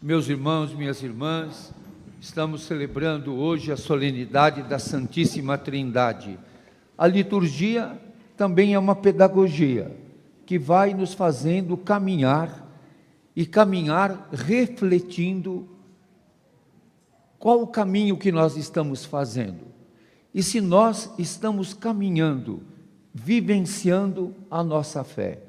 Meus irmãos, minhas irmãs, estamos celebrando hoje a solenidade da Santíssima Trindade. A liturgia também é uma pedagogia que vai nos fazendo caminhar e caminhar refletindo qual o caminho que nós estamos fazendo. E se nós estamos caminhando, vivenciando a nossa fé.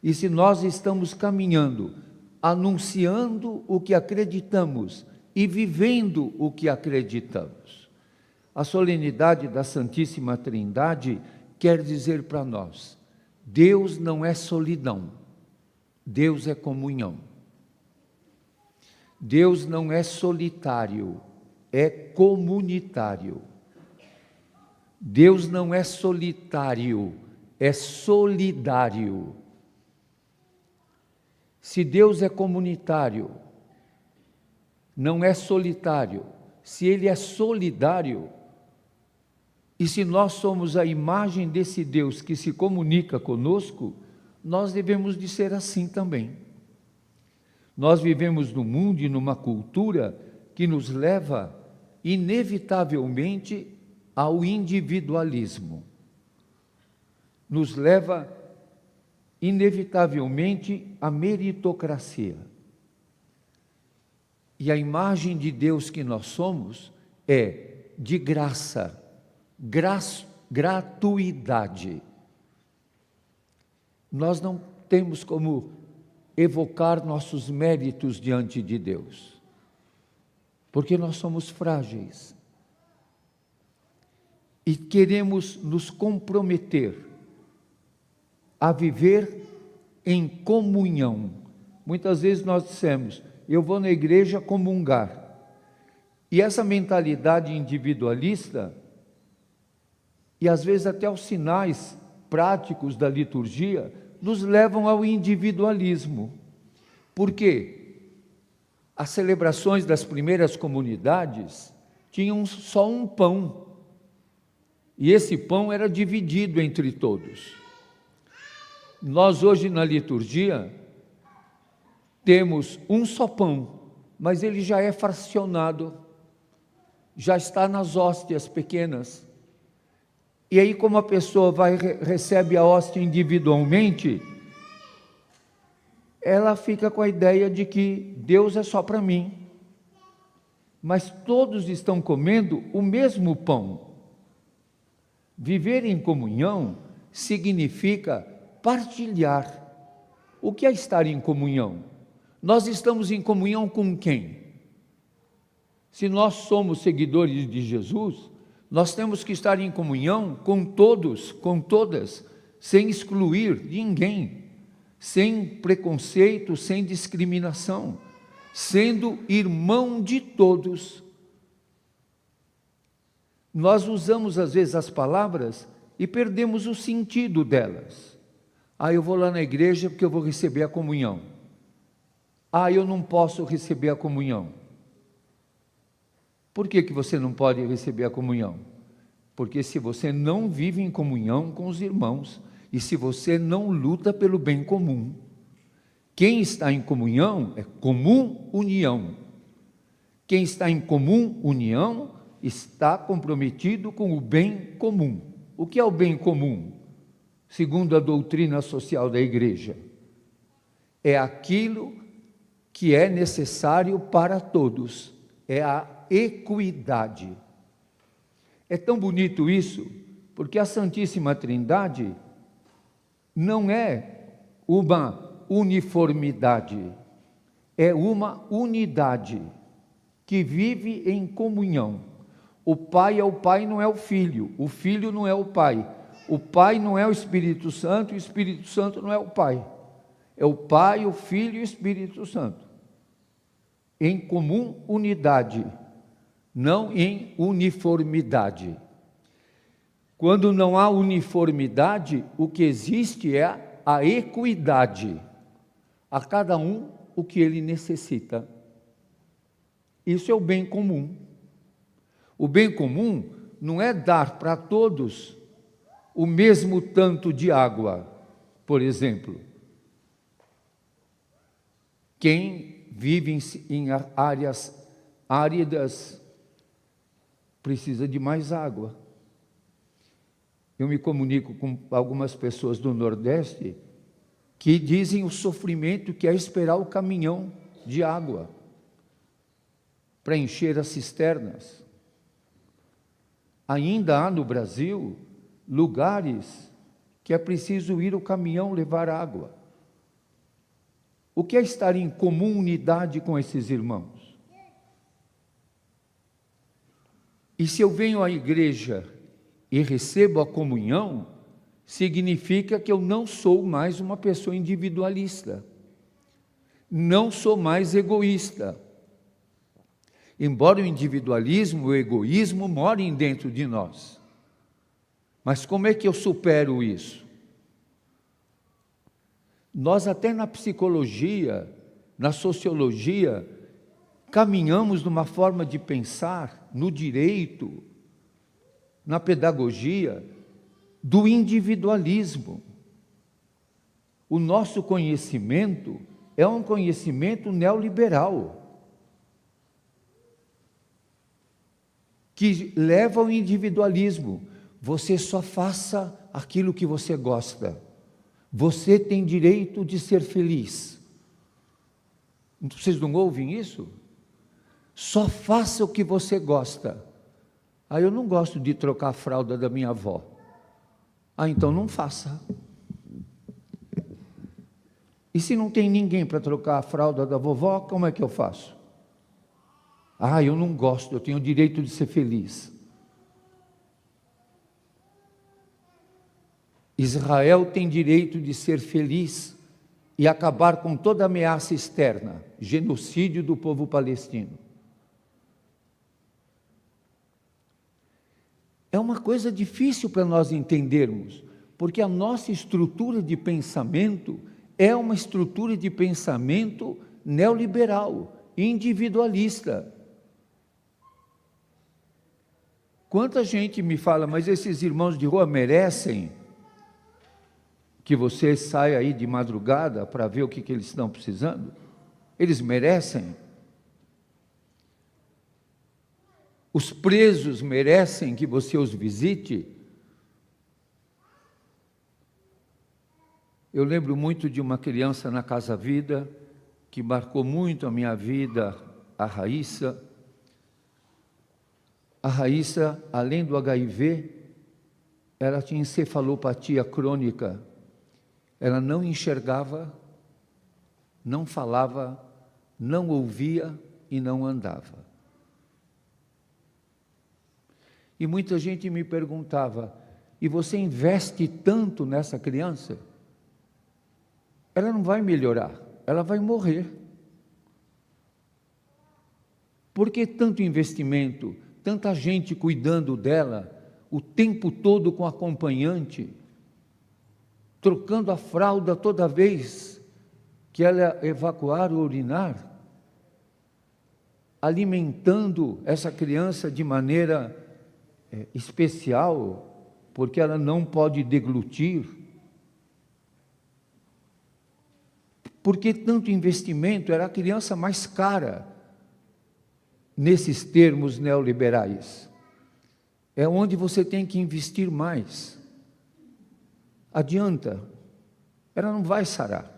E se nós estamos caminhando, anunciando o que acreditamos e vivendo o que acreditamos. A solenidade da Santíssima Trindade quer dizer para nós: Deus não é solidão, Deus é comunhão. Deus não é solitário, é comunitário. Deus não é solitário, é solidário. Se Deus é comunitário, não é solitário, se Ele é solidário, e se nós somos a imagem desse Deus que se comunica conosco, nós devemos de ser assim também. Nós vivemos num mundo e numa cultura que nos leva, inevitavelmente, ao individualismo. Nos leva inevitavelmente a meritocracia. E a imagem de Deus que nós somos é de graça, gratuidade. Nós não temos como evocar nossos méritos diante de Deus, porque nós somos frágeis e queremos nos comprometer a viver em comunhão. Muitas vezes nós dissemos: eu vou na igreja comungar. E essa mentalidade individualista, e às vezes até os sinais práticos da liturgia, nos levam ao individualismo. Por quê? As celebrações das primeiras comunidades tinham só um pão, e esse pão era dividido entre todos. Nós hoje na liturgia temos um só pão, mas ele já é fracionado, já está nas hóstias pequenas. E aí, como a pessoa recebe a hóstia individualmente, ela fica com a ideia de que Deus é só para mim. Mas todos estão comendo o mesmo pão. Viver em comunhão significa partilhar. O que é estar em comunhão? Nós estamos em comunhão com quem? Se nós somos seguidores de Jesus, nós temos que estar em comunhão com todos, com todas, sem excluir ninguém, sem preconceito, sem discriminação, sendo irmão de todos. Nós usamos às vezes as palavras e perdemos o sentido delas. Eu vou lá na igreja porque eu vou receber a comunhão. Eu não posso receber a comunhão. Por que você não pode receber a comunhão? Porque se você não vive em comunhão com os irmãos, e se você não luta pelo bem comum, quem está em comunhão é comum união. Quem está em comum união está comprometido com o bem comum. O que é o bem comum? Segundo a doutrina social da igreja, é aquilo que é necessário para todos, é a equidade. É tão bonito isso, porque a Santíssima Trindade não é uma uniformidade, é uma unidade que vive em comunhão. O Pai é o Pai, não é o Filho não é o Pai não é o Espírito Santo, e o Espírito Santo não é o Pai. É o Pai, o Filho e o Espírito Santo. Em comum unidade, não em uniformidade. Quando não há uniformidade, o que existe é a equidade. A cada um o que ele necessita. Isso é o bem comum. O bem comum não é dar para todos o mesmo tanto de água, por exemplo. Quem vive em áreas áridas, precisa de mais água. Eu me comunico com algumas pessoas do Nordeste que dizem o sofrimento que é esperar o caminhão de água para encher as cisternas. Ainda há no Brasil lugares que é preciso ir o caminhão levar água. O que é estar em comunidade com esses irmãos? E se eu venho à igreja e recebo a comunhão, significa que eu não sou mais uma pessoa individualista, não sou mais egoísta. Embora o individualismo, o egoísmo morem dentro de nós. Mas como é que eu supero isso? Nós até na psicologia, na sociologia, caminhamos numa forma de pensar, no direito, na pedagogia, do individualismo. O nosso conhecimento é um conhecimento neoliberal, que leva ao individualismo. Você só faça aquilo que você gosta. Você tem direito de ser feliz. Vocês não ouvem isso? Só faça o que você gosta. Eu não gosto de trocar a fralda da minha avó. Então não faça. E se não tem ninguém para trocar a fralda da vovó, como é que eu faço? Eu não gosto, eu tenho o direito de ser feliz. Israel tem direito de ser feliz e acabar com toda ameaça externa, genocídio do povo palestino. É uma coisa difícil para nós entendermos, porque a nossa estrutura de pensamento é uma estrutura de pensamento neoliberal, individualista. Quanta gente me fala, mas esses irmãos de rua merecem que você saia aí de madrugada para ver o que eles estão precisando? Eles merecem? Os presos merecem que você os visite? Eu lembro muito de uma criança na Casa Vida, que marcou muito a minha vida, a Raíssa. A Raíssa, além do HIV, ela tinha encefalopatia crônica. Ela não enxergava, não falava, não ouvia e não andava. E muita gente me perguntava, e você investe tanto nessa criança? Ela não vai melhorar, ela vai morrer. Por que tanto investimento, tanta gente cuidando dela, o tempo todo com acompanhante, trocando a fralda toda vez que ela evacuar ou urinar, alimentando essa criança de maneira especial, porque ela não pode deglutir? Por que tanto investimento? Era a criança mais cara, nesses termos neoliberais. É onde você tem que investir mais. Adianta, ela não vai sarar.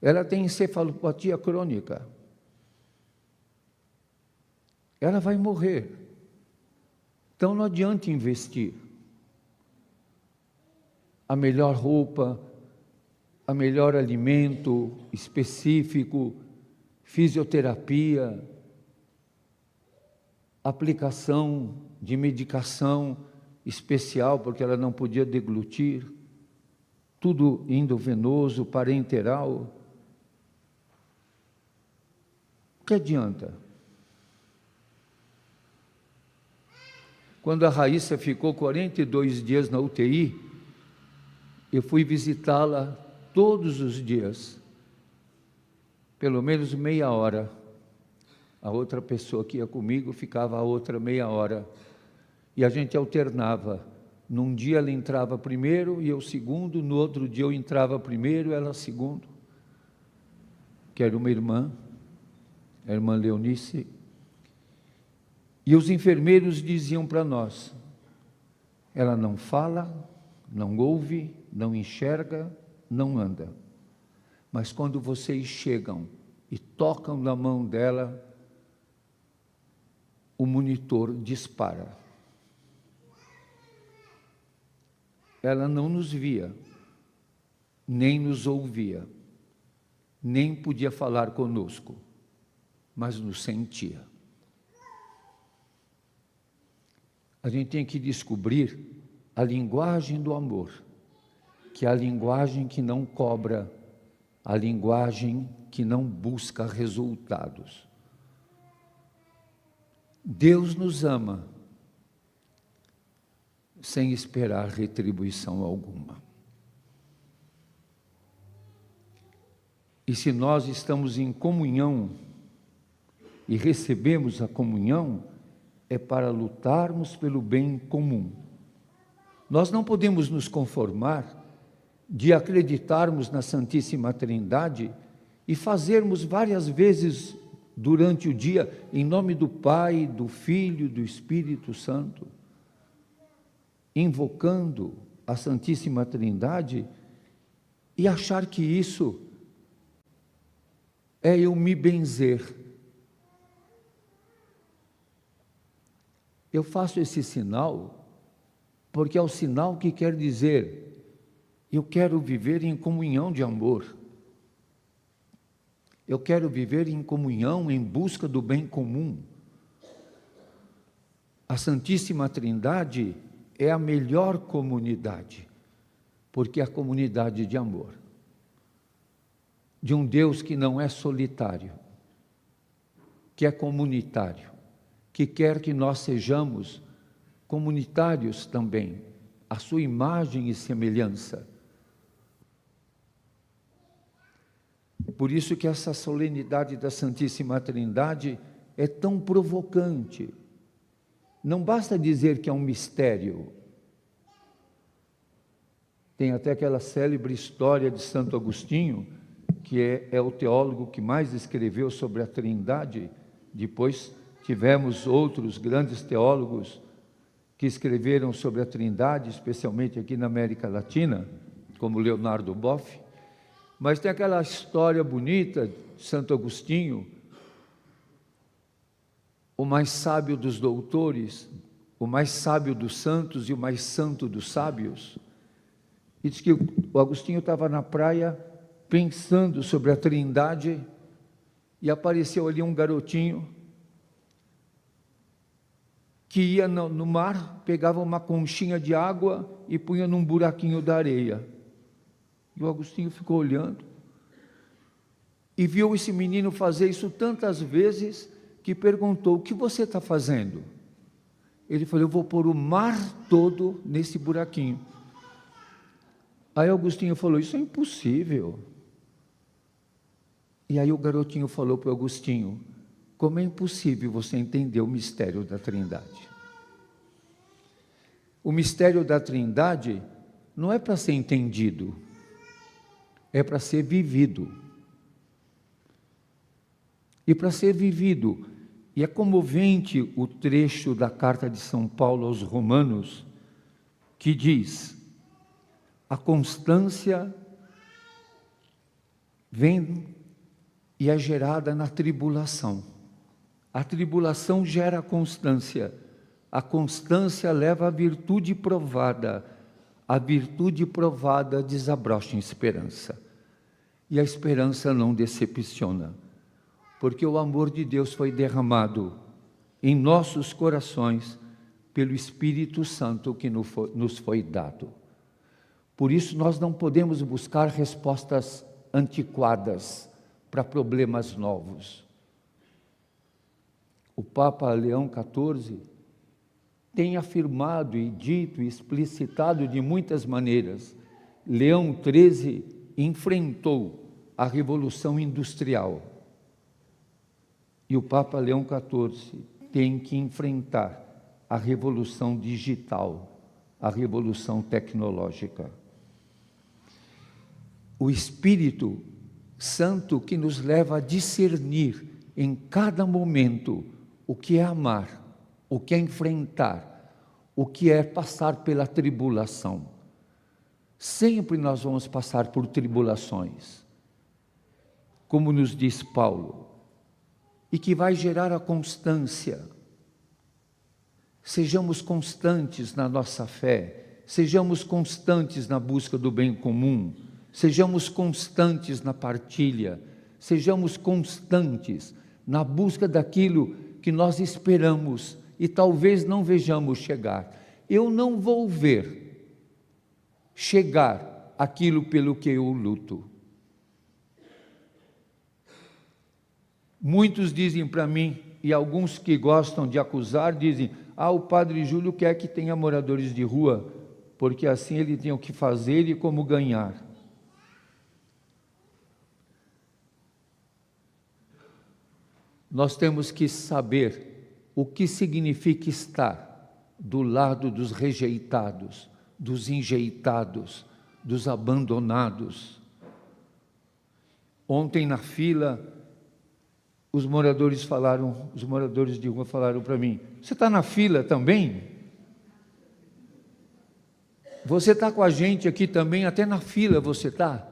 Ela tem encefalopatia crônica. Ela vai morrer. Então não adianta investir. A melhor roupa, a melhor alimento específico, fisioterapia, aplicação de medicação especial, porque ela não podia deglutir, tudo endovenoso, parenteral. O que adianta? Quando a Raíssa ficou 42 dias na UTI, eu fui visitá-la todos os dias, pelo menos meia hora. A outra pessoa que ia comigo ficava a outra meia hora. E a gente alternava. Num dia ela entrava primeiro e eu segundo, no outro dia eu entrava primeiro e ela segundo. que era uma irmã, a irmã Leonice, e os enfermeiros diziam para nós: ela não fala, não ouve, não enxerga, não anda. Mas quando vocês chegam e tocam na mão dela, o monitor dispara. Ela não nos via, nem nos ouvia, nem podia falar conosco, mas nos sentia. A gente tem que descobrir a linguagem do amor, que é a linguagem que não cobra, a linguagem que não busca resultados. Deus nos ama sem esperar retribuição alguma. E se nós estamos em comunhão e recebemos a comunhão, é para lutarmos pelo bem comum. Nós não podemos nos conformar de acreditarmos na Santíssima Trindade e fazermos várias vezes durante o dia, em nome do Pai, do Filho, do Espírito Santo, invocando a Santíssima Trindade e achar que isso é eu me benzer. Eu faço esse sinal porque é o sinal que quer dizer: eu quero viver em comunhão de amor. Eu quero viver em comunhão, em busca do bem comum. A Santíssima Trindade é a melhor comunidade, porque é a comunidade de amor, de um Deus que não é solitário, que é comunitário, que quer que nós sejamos comunitários também, a sua imagem e semelhança. Por isso que essa solenidade da Santíssima Trindade é tão provocante. Não basta dizer que é um mistério. Tem até aquela célebre história de Santo Agostinho, que é o teólogo que mais escreveu sobre a Trindade. Depois tivemos outros grandes teólogos que escreveram sobre a Trindade, especialmente aqui na América Latina, como Leonardo Boff. Mas tem aquela história bonita de Santo Agostinho, o mais sábio dos doutores, o mais sábio dos santos e o mais santo dos sábios. E diz que o Agostinho estava na praia pensando sobre a Trindade e apareceu ali um garotinho que ia no mar, pegava uma conchinha de água e punha num buraquinho da areia. E o Agostinho ficou olhando e viu esse menino fazer isso tantas vezes que perguntou: o que você está fazendo? Ele falou: eu vou pôr o mar todo nesse buraquinho. Aí Agostinho falou: isso é impossível. E aí o garotinho falou para o Agostinho: como é impossível você entender o mistério da Trindade? O mistério da Trindade não é para ser entendido, é para ser vivido. E para ser vivido, e é comovente o trecho da carta de São Paulo aos Romanos, que diz: a constância vem e é gerada na tribulação. A tribulação gera a constância leva à virtude provada, a virtude provada desabrocha em esperança. E a esperança não decepciona, porque o amor de Deus foi derramado em nossos corações pelo Espírito Santo que nos foi dado. Por isso nós não podemos buscar respostas antiquadas para problemas novos. O Papa Leão XIV tem afirmado e dito e explicitado de muitas maneiras. Leão XIII enfrentou a Revolução Industrial. E o Papa Leão XIV tem que enfrentar a Revolução Digital, a Revolução Tecnológica. O Espírito santo que nos leva a discernir em cada momento o que é amar, o que é enfrentar, o que é passar pela tribulação. Sempre nós vamos passar por tribulações, como nos diz Paulo, e que vai gerar a constância. Sejamos constantes na nossa fé, sejamos constantes na busca do bem comum, sejamos constantes na partilha, sejamos constantes na busca daquilo que nós esperamos e talvez não vejamos chegar. Eu não vou ver chegar aquilo pelo que eu luto. Muitos dizem para mim, e alguns que gostam de acusar, dizem: o padre Júlio quer que tenha moradores de rua, porque assim ele tem o que fazer e como ganhar. Nós temos que saber o que significa estar do lado dos rejeitados, dos enjeitados, dos abandonados. Ontem na fila, os moradores de rua falaram para mim: você está na fila também? Você está com a gente aqui também, até na fila você está?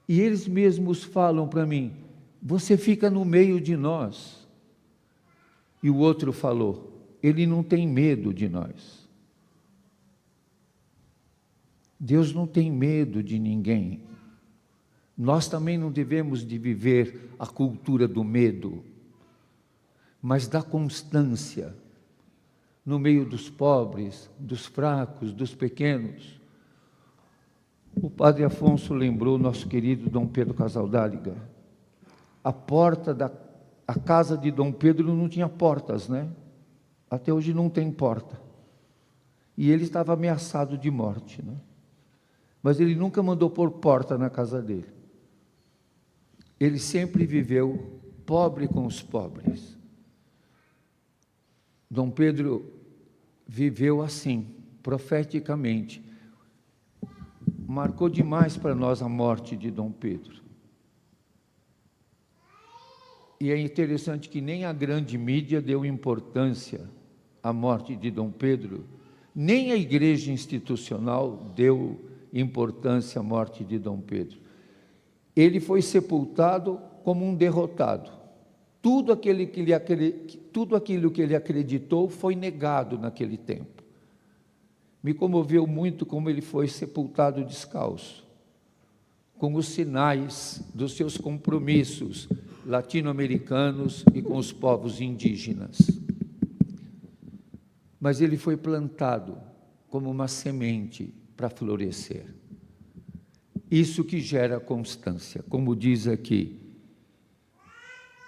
E eles mesmos falam para mim: você fica no meio de nós. E o outro falou: ele não tem medo de nós. Deus não tem medo de ninguém. Nós também não devemos de viver a cultura do medo, mas da constância, no meio dos pobres, dos fracos, dos pequenos. O padre Afonso lembrou nosso querido Dom Pedro Casaldáliga. A porta a casa de Dom Pedro não tinha portas, né? Até hoje não tem porta. E ele estava ameaçado de morte, né? Mas ele nunca mandou pôr porta na casa dele. Ele sempre viveu pobre com os pobres. Dom Pedro viveu assim, profeticamente. Marcou demais para nós a morte de Dom Pedro. E é interessante que nem a grande mídia deu importância à morte de Dom Pedro, nem a igreja institucional deu importância à morte de Dom Pedro. Ele foi sepultado como um derrotado. Tudo aquilo que ele acreditou foi negado naquele tempo. Me comoveu muito como ele foi sepultado descalço, com os sinais dos seus compromissos latino-americanos e com os povos indígenas. Mas ele foi plantado como uma semente para florescer. Isso que gera constância, como diz aqui: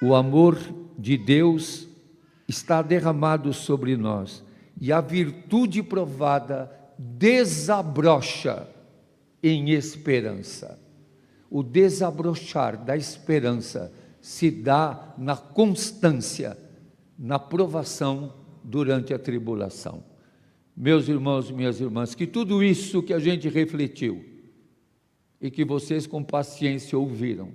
o amor de Deus está derramado sobre nós, e a virtude provada desabrocha em esperança. O desabrochar da esperança se dá na constância, na provação durante a tribulação. Meus irmãos e minhas irmãs, que tudo isso que a gente refletiu e que vocês com paciência ouviram,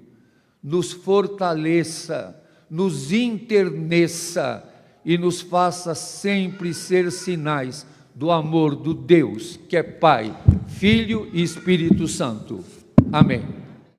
nos fortaleça, nos interneça e nos faça sempre ser sinais do amor do Deus, que é Pai, Filho e Espírito Santo. Amém.